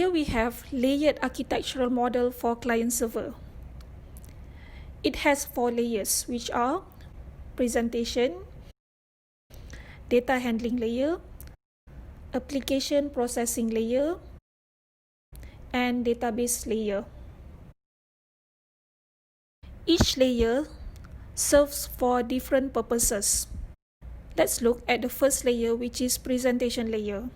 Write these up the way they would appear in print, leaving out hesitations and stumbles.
Here we have layered architectural model for client server. It has 4 layers, which are presentation, data handling layer, application processing layer, and database layer. Each layer serves for different purposes. Let's look at the first layer, which is presentation layer.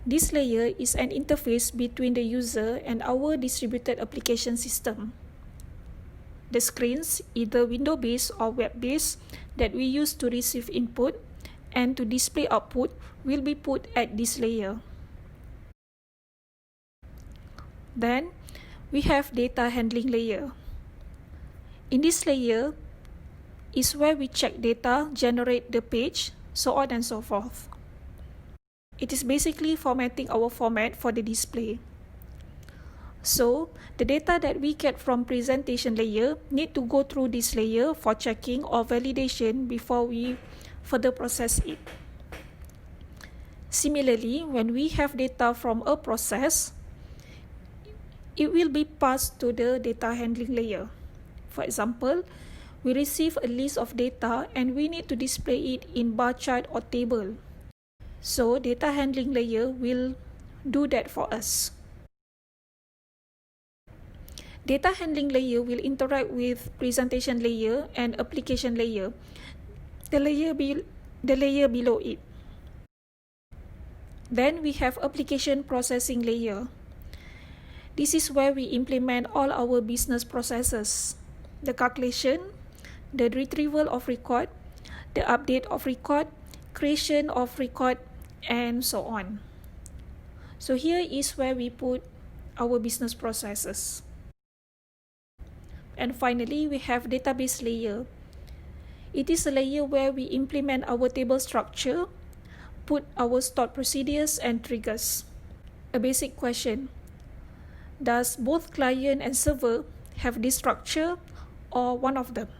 This layer is an interface between the user and our distributed application system. The screens, either window-based or web-based, that we use to receive input and to display output will be put at this layer. Then, we have data handling layer. In this layer is where we check data, generate the page, so on and so forth. It is basically formatting our format for the display. So, the data that we get from presentation layer need to go through this layer for checking or validation before we further process it. Similarly, when we have data from a process, it will be passed to the data handling layer. For example, we receive a list of data and we need to display it in bar chart or table. So, data handling layer will do that for us. Data handling layer will interact with presentation layer and application layer, the layer below it. Then we have application processing layer. This is where we implement all our business processes: the calculation, the retrieval of record, the update of record, creation of record, and so on. So here is where we put our business processes. And finally, we have database layer. It is a layer where we implement our table structure, put our stored procedures and triggers. A basic question: does both client and server have this structure or one of them?